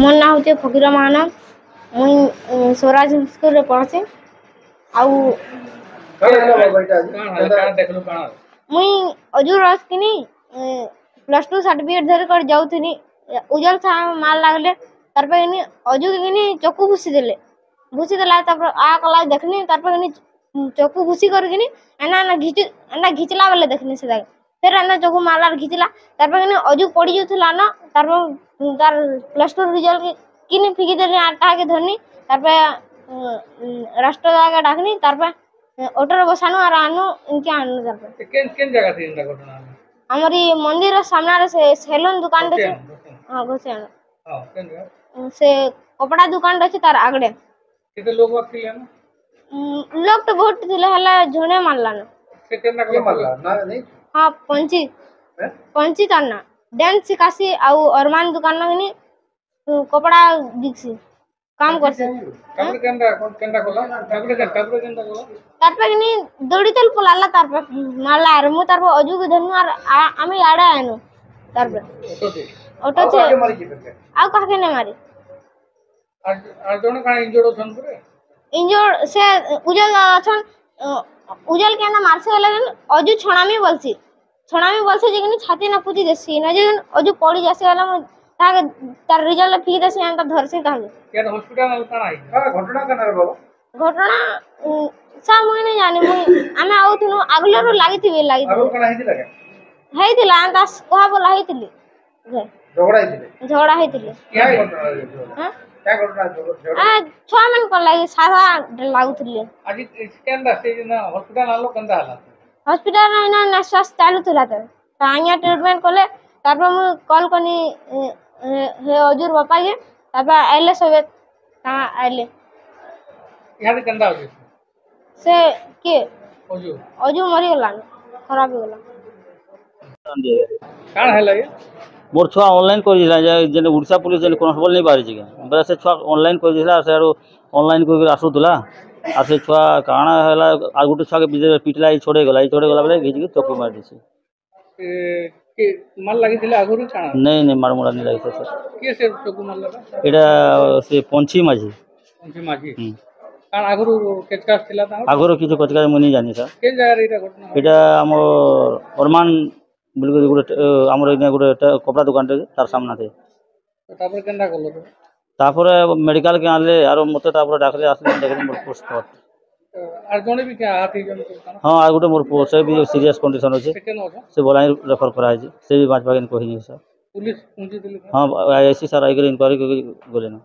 मोर ना होते फकीर महाना मुई स्वराज स्कूल रे पढ़से आउ मुई अजूर रसकिनी +2 सर्टिफिकेट धर कर जाउथनी उजल था मार लागले तार पे गनी अजू गनी चक्कू भूसी देला तापर आ कला देखनी तार पे गनी चक्कू भूसी कर गनी एना घिचला वाले देखनी से फिर एना चक्कू मारला घिचला तार पे गनी अजू पड़ी जोथला ना तार +2 रिजल्ट किनी फिकी देनी आटा के धरनी तार पे राष्ट्र जाके डाकनी तार पे ऑटो बसानु और आनु इनके आनु तार पे केन जगह थी इनका घटना हमारी मंदिर रे सामने रे से सेलून दुकान रे हां घोसे हां केन जगह से कपड़ा दुकान रे तार आगडे किते लोग वक्त थिले लोग तो बहुत थिले हला झोने मारला ना से केन ना मारला ना नहीं हां पंची ताना डांस सिखासी आउ अरमान दुकान लगनी कपड़ा दिखसी काम करसी तापर केनडा कोला तापर केनडा कोला तारपे गनी दौड़ी तल पलाला तारपे मारला आर मु तारपे अजू के धनु आर आमी आडे आनु तारपे ऑटो छे आ काके ने मारी आ जोन का इंजर्ड छन पुरे इंजर्ड से उजल छन उजल के ना मारसे लगन अजू छणामी बोलसी जे गनी छाती ना पूजी देसी ना जे अजू पड़ी जासे वाला म ताके तार रिजल्ट फी देसी अंत धरसी ताके के हॉस्पिटल का नाही घटना कना रे बोलो घटना सा मुई नहीं जाने मुई आमे आउथनु आगलरो लागिथिबे आगो कना हेतिला के हेतिला अंता कोहा बोला हेतिली झगड़ा हेतिले क्या घटना क्या घटना झगड़ा आ छुआ मन को लागी सारा लागुथिले आज केनडा से ना हॉस्पिटल आलो कंदा हला हॉस्पिटल ना ना स्वास्थ्य चालू थला त आया ट्रीटमेंट कोले तापर मु कॉल कनी हे अजूर बापा के तापर आइले सबे ता आइले याद कंदा हो से के अजू मरी गला खराब हो गला कान हैला ये मोर छुआ ऑनलाइन कर दिला जे उड़ीसा पुलिस जे कांस्टेबल नहीं बारी जे बरा से छुआ ऑनलाइन कर दिला से ऑनलाइन कर आसुतला आ से छुआ काना हैला आ गुटे छुआ के पिटला छोड़े गला बेले घिच के चक्कू मार दिसी के मार लागि दिला आगुरु काना नहीं मार मुड़ा नहीं लागि सर के से चक्कू मार लगा एटा से पंची माझी कान आगुरु केचकास थिला ता आगुरु किछु कचका मुनी जानी सर के जगह रे घटना एटा हम अरमान बिल्कुल गुटे हमर इने गुटे कपड़ा दुकान रे तार सामना थे तापर केनडा करलो तो तापर मेडिकल के आले आरो मते तापर डाकले आसले देखले मोर पोस्ट आर जोने भी क्या हाथी जन को हां आ गुटे मोर पोस्ट से भी सीरियस कंडीशन होचे से बोलाई रेफर करा छै से भी 5 बागन कोही नहीं सर पुलिस पहुंची दिली हां आईसी सर आइगर इंक्वायरी को बोले ना